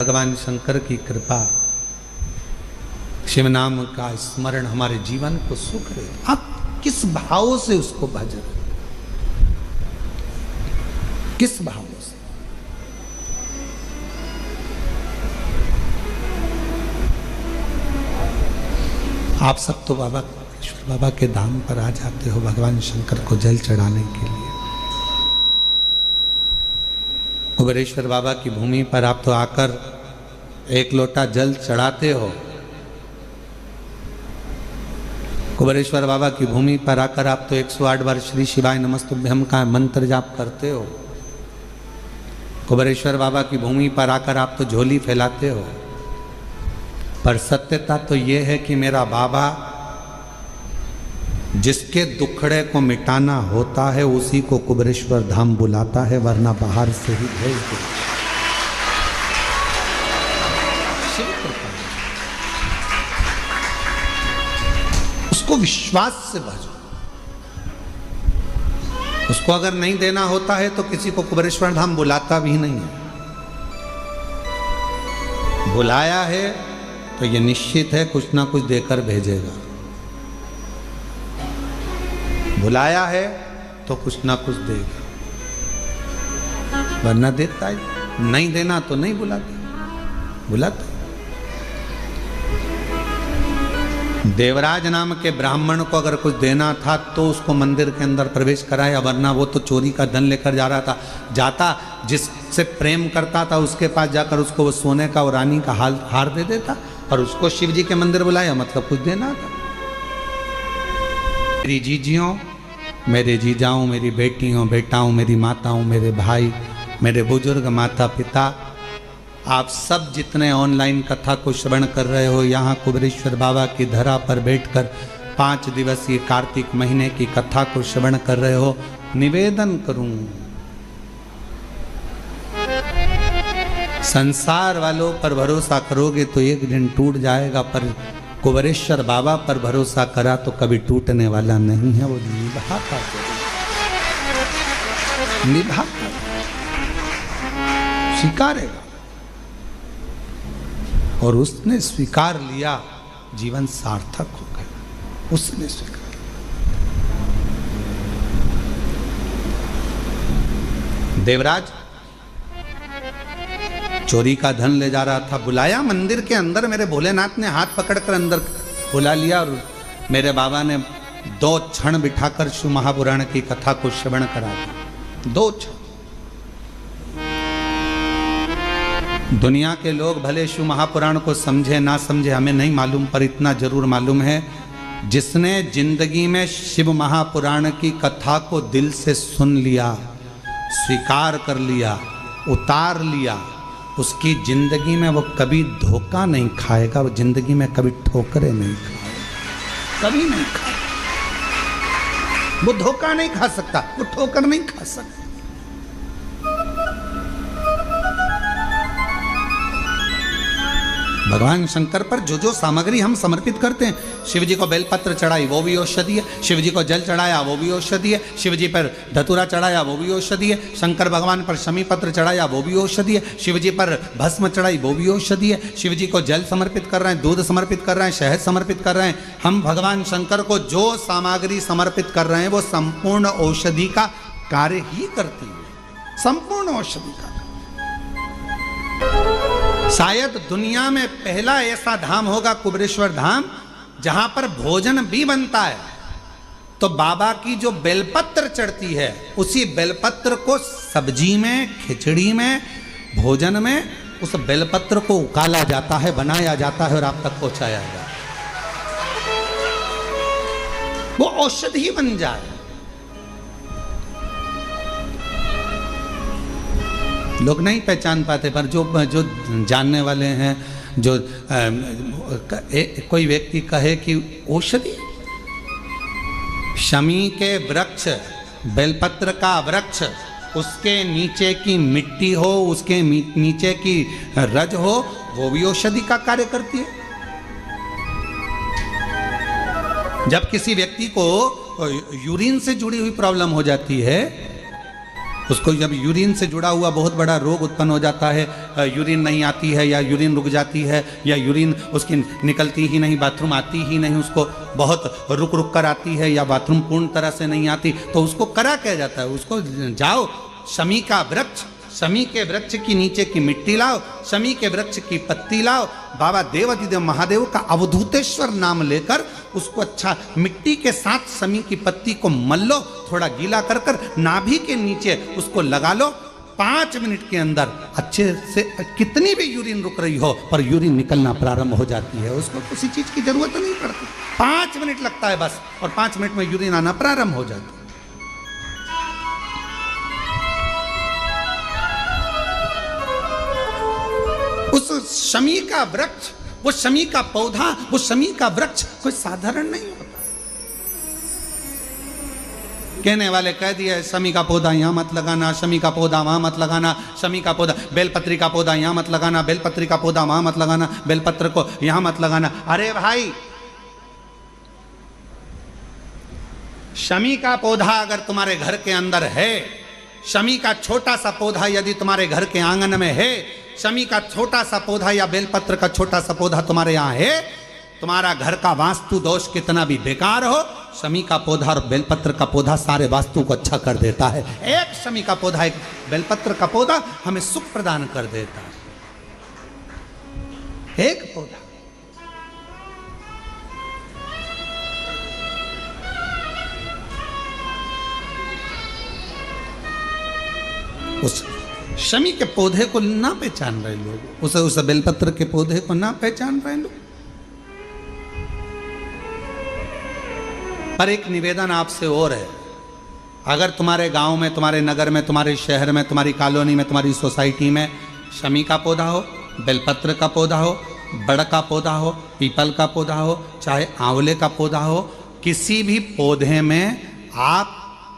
भगवान शंकर की कृपा, शिव नाम का स्मरण हमारे जीवन को सुख दे। आप किस भाव से उसको भज रहे, किस भाव से? आप सब तो बाबा ईश्वर बाबा के धाम पर आ जाते हो भगवान शंकर को जल चढ़ाने के लिए। कुबेरेश्वर बाबा की भूमि पर आप तो आकर एक लोटा जल चढ़ाते हो। कुबेरेश्वर बाबा की भूमि पर आकर आप तो 108 बार श्री शिवाय नमस्तुभ्यम का मंत्र जाप करते हो। कुबेरेश्वर बाबा की भूमि पर आकर आप तो झोली फैलाते हो। पर सत्यता तो ये है कि मेरा बाबा जिसके दुखड़े को मिटाना होता है उसी को कुबेरेश्वर धाम बुलाता है, वरना बाहर से ही भेज दे। उसको विश्वास से भजो। उसको अगर नहीं देना होता है तो किसी को कुबेरेश्वर धाम बुलाता भी नहीं है। बुलाया है तो ये निश्चित है कुछ ना कुछ देकर भेजेगा। बुलाया है तो कुछ ना कुछ देगा, वरना देता है। नहीं देना तो नहीं बुलाता। देवराज नाम के ब्राह्मण को अगर कुछ देना था तो उसको मंदिर के अंदर प्रवेश कराया, वरना वो तो चोरी का धन लेकर जा रहा था। जाता जिससे प्रेम करता था उसके पास जाकर उसको वो सोने का और रानी का हार दे देता, और उसको शिव जी के मंदिर बुलाया, मतलब कुछ देना था। मेरी जीजियों, मेरे जीजाओं, मेरी बेटियों बेटाओं, मेरी माताओं, मेरे भाई, मेरे बुजुर्ग माता पिता, आप सब जितने ऑनलाइन कथा को श्रवण कर रहे हो, यहाँ कुबेरेश्वर बाबा की धरा पर बैठकर 5 दिवसीय कार्तिक महीने की कथा को श्रवण कर रहे हो, निवेदन करूं संसार वालों पर भरोसा करोगे तो एक दिन टूट जाएगा, पर कुबेरेश्वर बाबा पर भरोसा करा तो कभी टूटने वाला नहीं है। वो निभाता स्वीकारेगा, और उसने स्वीकार लिया, जीवन सार्थक हो गया। उसने स्वीकार। देवराज चोरी का धन ले जा रहा था, बुलाया मंदिर के अंदर। मेरे भोलेनाथ ने हाथ पकड़कर अंदर बुला लिया और मेरे बाबा ने 2 क्षण बिठाकर शिव महापुराण की कथा को श्रवण करा दिया। 2 क्षण। दुनिया के लोग भले शिव महापुराण को समझे ना समझे हमें नहीं मालूम, पर इतना जरूर मालूम है, जिसने जिंदगी में शिव महापुराण की कथा को दिल से सुन लिया, स्वीकार कर लिया, उतार लिया, उसकी जिंदगी में वो कभी धोखा नहीं खाएगा। वो जिंदगी में कभी ठोकरे नहीं खाएगा, कभी नहीं खाएगा। वो धोखा नहीं खा सकता, वो ठोकर नहीं खा सकता। भगवान शंकर पर जो जो सामग्री हम समर्पित करते हैं, शिव जी को बेलपत्र चढ़ाई वो भी औषधि है, शिव जी को जल चढ़ाया वो भी औषधि है, शिव जी पर धतूरा चढ़ाया वो भी औषधि है, शंकर भगवान पर शमी पत्र चढ़ाया वो भी औषधि है, शिव जी पर भस्म चढ़ाई वो भी औषधि है, शिव जी को जल समर्पित कर रहे हैं, दूध समर्पित कर रहे हैं, शहद समर्पित कर रहे हैं। हम भगवान शंकर को जो सामग्री समर्पित कर रहे हैं वो संपूर्ण औषधि का कार्य ही करती है, संपूर्ण औषधि का। शायद दुनिया में पहला ऐसा धाम होगा कुबेरेश्वर धाम जहां पर भोजन भी बनता है। तो बाबा की जो बेलपत्र चढ़ती है, उसी बेलपत्र को सब्जी में, खिचड़ी में, भोजन में उस बेलपत्र को उकाला जाता है, बनाया जाता है और आप तक पहुंचाया जाता है। वो औषधि बन जाए। लोग नहीं पहचान पाते, पर जो जानने वाले हैं, जो कोई व्यक्ति कहे कि औषधि, शमी के वृक्ष, बेलपत्र का वृक्ष, उसके नीचे की मिट्टी हो, उसके नीचे की रज हो, वो भी औषधि का कार्य करती है। जब किसी व्यक्ति को यूरिन से जुड़ी हुई प्रॉब्लम हो जाती है, उसको जब यूरिन से जुड़ा हुआ बहुत बड़ा रोग उत्पन्न हो जाता है, यूरिन नहीं आती है या यूरिन रुक जाती है या यूरिन उसकी निकलती ही नहीं, बाथरूम आती ही नहीं, उसको बहुत रुक रुक कर आती है या बाथरूम पूर्ण तरह से नहीं आती, तो उसको करा क्या जाता है, उसको जाओ शमी का वृक्ष, शमी के वृक्ष की नीचे की मिट्टी लाओ, शमी के वृक्ष की पत्ती लाओ, बाबा देवाधिदेव महादेव का अवधूतेश्वर नाम लेकर उसको अच्छा मिट्टी के साथ शमी की पत्ती को मल लो, थोड़ा गीला कर कर नाभि के नीचे उसको लगा लो। 5 मिनट के अंदर अच्छे से कितनी भी यूरिन रुक रही हो पर यूरिन निकलना प्रारंभ हो जाती है, उसको किसी चीज की जरूरत नहीं पड़ती। 5 मिनट लगता है बस, और 5 मिनट में यूरिन आना प्रारंभ हो जाती है। उस शमी का वृक्ष, वो शमी का पौधा, वो शमी का वृक्ष कोई साधारण नहीं होता। कहने वाले कह दिए शमी का पौधा यहां मत लगाना, शमी का पौधा वहां मत लगाना, शमी का पौधा, बेलपत्री का पौधा यहां मत लगाना, बेलपत्री का पौधा वहां मत लगाना, बेलपत्र को यहां मत लगाना। अरे भाई, शमी का पौधा अगर तुम्हारे घर के अंदर है, शमी का छोटा सा पौधा यदि तुम्हारे घर के आंगन में है, शमी का छोटा सा पौधा या बेलपत्र का छोटा सा पौधा तुम्हारे यहाँ है, तुम्हारा घर का वास्तु दोष कितना भी बेकार हो, शमी का पौधा और बेलपत्र का पौधा सारे वास्तु को अच्छा कर देता है। एक शमी का पौधा, एक बेलपत्र का पौधा हमें सुख प्रदान कर देता है। एक पौधा। उस शमी के पौधे को ना पहचान रहे लोग, उस बेलपत्र के पौधे को ना पहचान रहे लोग। पर एक निवेदन आपसे और है, अगर तुम्हारे गांव में, तुम्हारे नगर में, तुम्हारे शहर में, तुम्हारी कॉलोनी में, तुम्हारी सोसाइटी में शमी का पौधा हो, बेलपत्र का पौधा हो, बड़ का पौधा हो, पीपल का पौधा हो, चाहे आंवले का पौधा हो, किसी भी पौधे में आप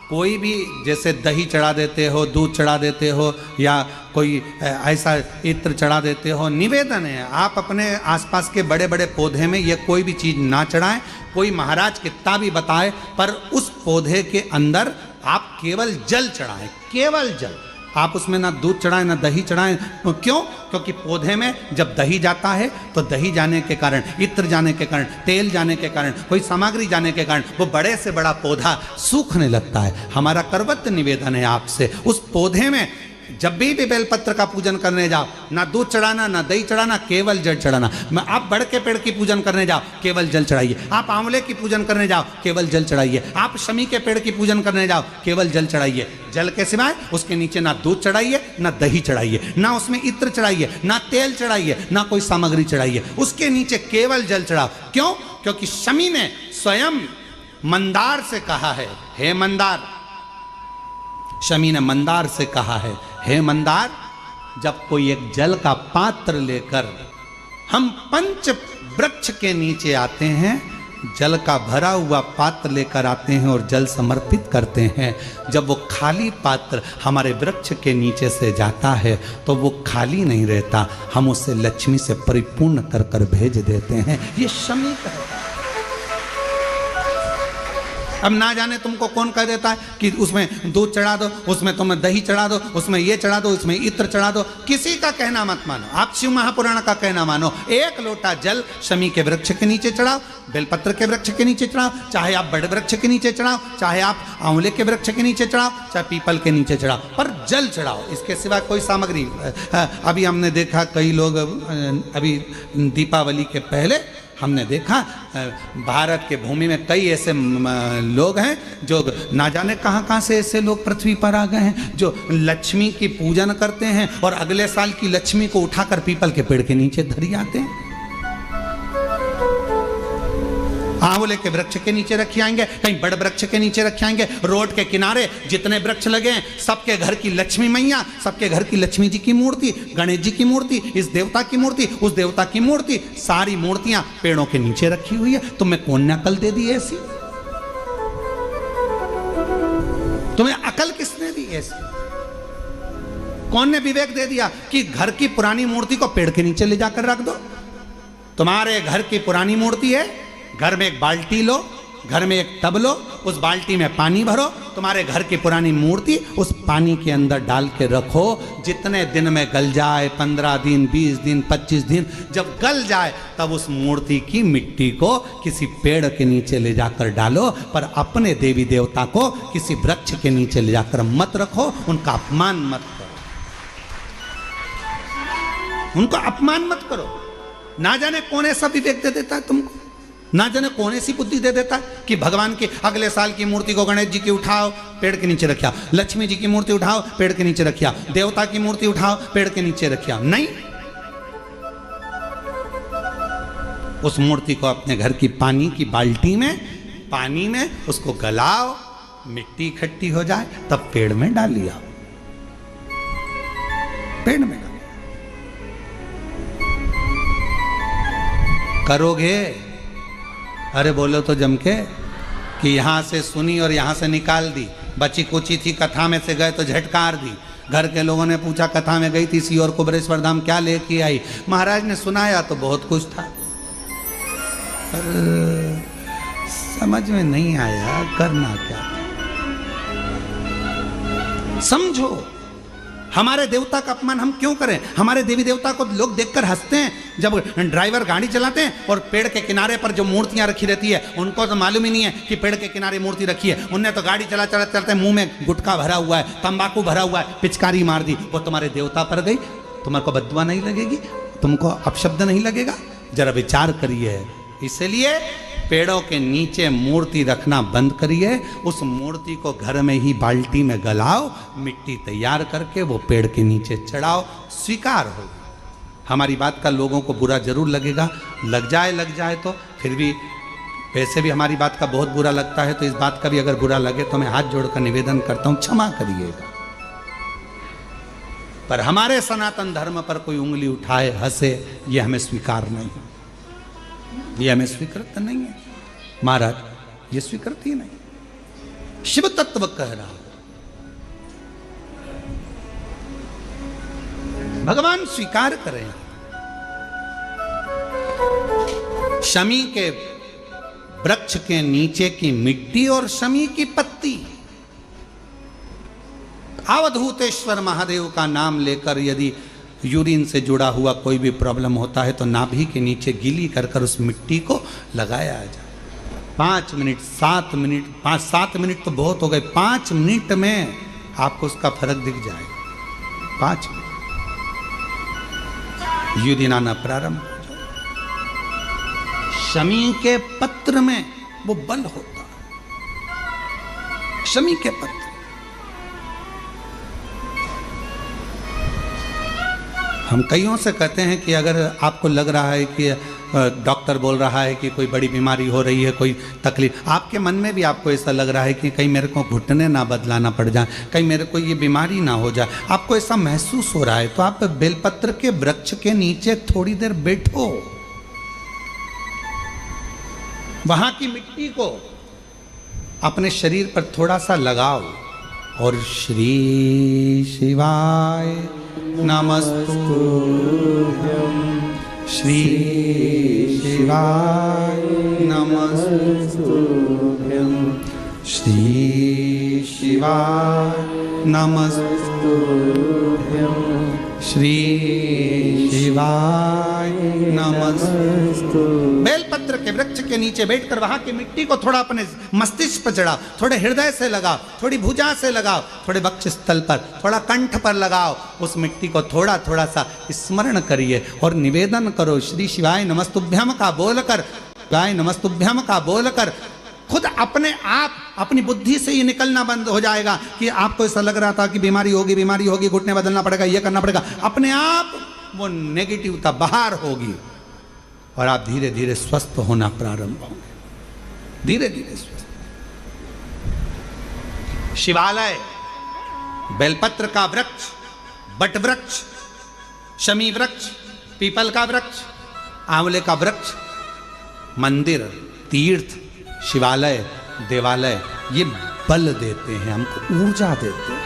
कोई भी, जैसे दही चढ़ा देते हो, दूध चढ़ा देते हो या कोई ऐसा इत्र चढ़ा देते हो, निवेदन है आप अपने आसपास के बड़े बड़े पौधे में ये कोई भी चीज़ ना चढ़ाएं। कोई महाराज कितना भी बताए, पर उस पौधे के अंदर आप केवल जल चढ़ाएं, केवल जल। आप उसमें ना दूध चढ़ाएं ना दही चढ़ाएं। क्यों? क्योंकि पौधे में जब दही जाता है तो दही जाने के कारण, इत्र जाने के कारण, तेल जाने के कारण, कोई सामग्री जाने के कारण वो बड़े से बड़ा पौधा सूखने लगता है। हमारा करवत निवेदन है आपसे, उस पौधे में जब भी बेलपत्र का पूजन करने जाओ, ना दूध चढ़ाना ना दही चढ़ाना, केवल जल चढ़ाना। आप बड़ के पेड़ की पूजन करने जाओ, केवल जल चढ़ाइए। आप आंवले की पूजन करने जाओ, केवल जल चढ़ाइए। आप शमी के पेड़ की पूजन करने जाओ, केवल जल चढ़ाइए। जल के सिवाय उसके नीचे ना दूध चढ़ाइए ना दही चढ़ाइए, ना उसमें इत्र चढ़ाइए, ना तेल चढ़ाइए, ना कोई सामग्री चढ़ाइए। उसके नीचे केवल जल चढ़ाओ। क्यों? क्योंकि शमी ने स्वयं मंदार से कहा है, हे मंदार, शमी ने मंदार से कहा है, हे मंदार, जब कोई एक जल का पात्र लेकर हम पंच वृक्ष के नीचे आते हैं, जल का भरा हुआ पात्र लेकर आते हैं और जल समर्पित करते हैं, जब वो खाली पात्र हमारे वृक्ष के नीचे से जाता है तो वो खाली नहीं रहता, हम उसे लक्ष्मी से परिपूर्ण कर कर भेज देते हैं। ये शमी का है। अब ना जाने तुमको कौन कह देता है कि उसमें दूध चढ़ा दो, उसमें तुम्हें दही चढ़ा दो, उसमें ये चढ़ा दो, उसमें इत्र चढ़ा दो। किसी का कहना मत मानो, आप शिव महापुराण का कहना मानो। एक लोटा जल शमी के वृक्ष के नीचे चढ़ाओ, बेलपत्र के वृक्ष के नीचे चढ़ाओ, चाहे आप बड़े वृक्ष के नीचे चढ़ाओ, चाहे आप आंवले के वृक्ष के नीचे चढ़ाओ, चाहे पीपल के नीचे चढ़ाओ, पर जल चढ़ाओ। इसके सिवा कोई सामग्री। अभी हमने देखा कई लोग, अभी दीपावली के पहले हमने देखा भारत के भूमि में कई ऐसे लोग हैं जो ना जाने कहाँ कहाँ से ऐसे लोग पृथ्वी पर आ गए हैं जो लक्ष्मी की पूजन करते हैं और अगले साल की लक्ष्मी को उठाकर पीपल के पेड़ के नीचे धरी आते हैं। आंवले के वृक्ष के नीचे रखे आएंगे, कहीं बड़े वृक्ष के नीचे रखे आएंगे। रोड के किनारे जितने वृक्ष लगे हैं, सबके घर की लक्ष्मी मैया, सबके घर की लक्ष्मी जी की मूर्ति, गणेश जी की मूर्ति, इस देवता की मूर्ति, उस देवता की मूर्ति, सारी मूर्तियां पेड़ों के नीचे रखी हुई है। तुम्हें कौन ने अकल दे दी ऐसी? तुम्हें अकल किसने दी ऐसी? कौन ने विवेक दे दिया कि घर की पुरानी मूर्ति को पेड़ के नीचे ले जाकर रख दो? तुम्हारे घर की पुरानी मूर्ति है, घर में एक बाल्टी लो, घर में एक टब लो, उस बाल्टी में पानी भरो, तुम्हारे घर की पुरानी मूर्ति उस पानी के अंदर डाल के रखो। जितने दिन में गल जाए, 15 दिन, 20 दिन, 25 दिन, जब गल जाए तब उस मूर्ति की मिट्टी को किसी पेड़ के नीचे ले जाकर डालो, पर अपने देवी देवता को किसी वृक्ष के नीचे ले जाकर मत रखो, उनका अपमान मत करो, उनको अपमान मत करो। ना जाने कौन ऐसा विवेक दे देता है तुमको, ना जाने कौन ऐसी बुद्धि दे देता है कि भगवान की अगले साल की मूर्ति को गणेश जी की उठाओ, पेड़ के नीचे रखिया, लक्ष्मी जी की मूर्ति उठाओ, पेड़ के नीचे रखिया, देवता की मूर्ति उठाओ, पेड़ के नीचे रखिया। नहीं, उस मूर्ति को अपने घर की पानी की बाल्टी में, पानी में उसको गलाओ, मिट्टी इकट्ठी हो जाए तब पेड़ में डाल लिया, पेड़ में डाल। करोगे? अरे बोलो तो जम के कि यहां से सुनी और यहां से निकाल दी, बची कुची थी, कथा में से गए तो झटकार दी। घर के लोगों ने पूछा कथा में गई थी सी और कुबरेश्वर धाम क्या लेके आई, महाराज ने सुनाया तो बहुत कुछ था, पर समझ में नहीं आया करना क्या। समझो, हमारे देवता का अपमान हम क्यों करें? हमारे देवी देवता को लोग देखकर हंसते हैं। जब ड्राइवर गाड़ी चलाते हैं और पेड़ के किनारे पर जो मूर्तियां रखी रहती है, उनको तो मालूम ही नहीं है कि पेड़ के किनारे मूर्ति रखी है। उनने तो गाड़ी चलाते मुंह में गुटखा भरा हुआ है, तंबाकू भरा हुआ है, पिचकारी मार दी, वो तुम्हारे देवता पर गई, तुम्हारे बददुआ नहीं लगेगी, तुमको अपशब्द नहीं लगेगा? जरा विचार करिए। इसलिए पेड़ों के नीचे मूर्ति रखना बंद करिए, उस मूर्ति को घर में ही बाल्टी में गलाओ, मिट्टी तैयार करके वो पेड़ के नीचे चढ़ाओ, स्वीकार हो। हमारी बात का लोगों को बुरा जरूर लगेगा, लग जाए तो फिर भी, वैसे भी हमारी बात का बहुत बुरा लगता है, तो इस बात का भी अगर बुरा लगे तो मैं हाथ जोड़कर निवेदन करता हूं, क्षमा करिएगा। पर हमारे सनातन धर्म पर कोई उंगली उठाए, हंसे, ये हमें स्वीकार नहीं है, ये हमें स्वीकृत नहीं है महाराज, ये स्वीकृत ही नहीं। शिव तत्व कह रहा, भगवान स्वीकार करें। शमी के वृक्ष के नीचे की मिट्टी और शमी की पत्ती, अवधूतेश्वर महादेव का नाम लेकर यदि यूरिन से जुड़ा हुआ कोई भी प्रॉब्लम होता है तो नाभि के नीचे गीली कर कर उस मिट्टी को लगाया जाए। 5 मिनट, 7 मिनट, 5-7 मिनट तो बहुत हो गए, 5 मिनट में आपको उसका फर्क दिख जाएगा। 5 मिनट यूरिन आना प्रारंभ हो जाए। शमी के पत्र में वो बल होता है, शमी के पत्र। हम कईयों से कहते हैं कि अगर आपको लग रहा है कि डॉक्टर बोल रहा है कि कोई बड़ी बीमारी हो रही है, कोई तकलीफ, आपके मन में भी आपको ऐसा लग रहा है कि कहीं मेरे को घुटने ना बदलाना पड़ जाए, कहीं मेरे को ये बीमारी ना हो जाए, आपको ऐसा महसूस हो रहा है, तो आप बेलपत्र के वृक्ष के नीचे थोड़ी देर बैठो, वहां की मिट्टी को अपने शरीर पर थोड़ा सा लगाओ और श्री शिवाय नमस्तुभ्यं, श्री शिवाय नमस्तुभ्यं, श्री शिवाय नमस्तुभ्यं, श्री शिवाय नमस्तुभ्यं। बेलपत्र के वृक्ष के नीचे बैठकर वहां की मिट्टी को थोड़ा अपने मस्तिष्क पर चढ़ाओ, थोड़े हृदय से लगाओ, थोड़ी भुजा से लगाओ, थोड़े वक्ष स्थल पर, थोड़ा कंठ पर लगाओ, उस मिट्टी को थोड़ा थोड़ा सा स्मरण करिए और निवेदन करो श्री शिवाय नमस्तुभ्यम का बोलकर, शिवाय नमस्तुभ्यम का बोलकर खुद अपने आप अपनी बुद्धि से ये निकलना बंद हो जाएगा कि आपको ऐसा लग रहा था कि बीमारी होगी, घुटने बदलना पड़ेगा, ये करना पड़ेगा, अपने आप वो नेगेटिवता बाहर होगी और आप धीरे धीरे स्वस्थ होना प्रारंभ होंगे, धीरे धीरे स्वस्थ। शिवालय, बेलपत्र का वृक्ष, बट वृक्ष, शमी वृक्ष, पीपल का वृक्ष, आंवले का वृक्ष, मंदिर, तीर्थ, शिवालय, देवालय, ये बल देते हैं हमको, ऊर्जा देते हैं,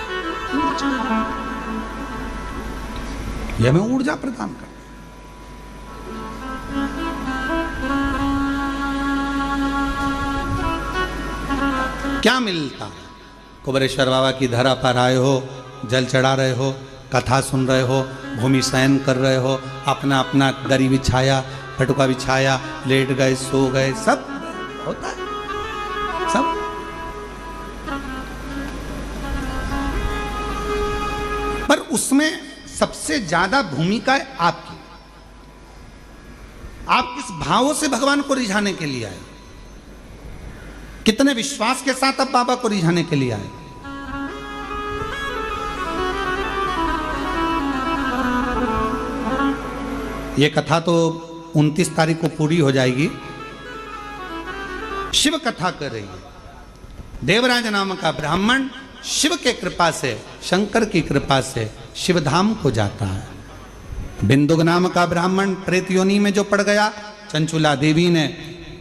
ये हमें ऊर्जा प्रदान करते हैं। क्या मिलता? कुबेरेश्वर बाबा की धरा पर आए हो, जल चढ़ा रहे हो, कथा सुन रहे हो, भूमि शयन कर रहे हो, अपना अपना दरी बिछाया, पटुका बिछाया, लेट गए, सो गए, सब होता है, सब। पर उसमें सबसे ज्यादा भूमिका है आपकी। आप किस भावों से भगवान को रिझाने के लिए आए, कितने विश्वास के साथ आप बाबा को रिझाने के लिए आए। ये कथा तो 29 तारीख को पूरी हो जाएगी। शिव कथा कर रही है। देवराज नाम का ब्राह्मण शिव के कृपा से, शंकर की कृपा से शिवधाम को जाता है। बिंदुक नाम का ब्राह्मण प्रेत योनि में जो पड़ गया, चंचुला देवी ने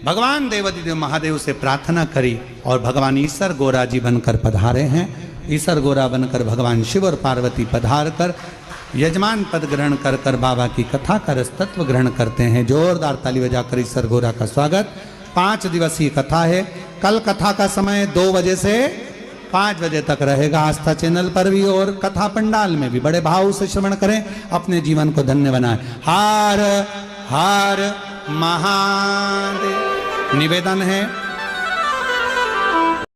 भगवान देवादिदेव महादेव से प्रार्थना करी और भगवान ईसर गोरा जी बनकर पधारे हैं। ईसर गोरा बनकर भगवान शिव और पार्वती पधार कर यजमान पद ग्रहण कर कर बाबा की कथा का रस तत्व ग्रहण करते हैं। जोरदार ताली बजाकर ईसर गोरा का स्वागत। 5 दिवसीय कथा है। कल कथा का समय 2 बजे से 5 बजे तक रहेगा, आस्था चैनल पर भी और कथा पंडाल में भी। बड़े भाव से श्रवण करें, अपने जीवन को धन्य बनाएं। हर हर महादेव। निवेदन है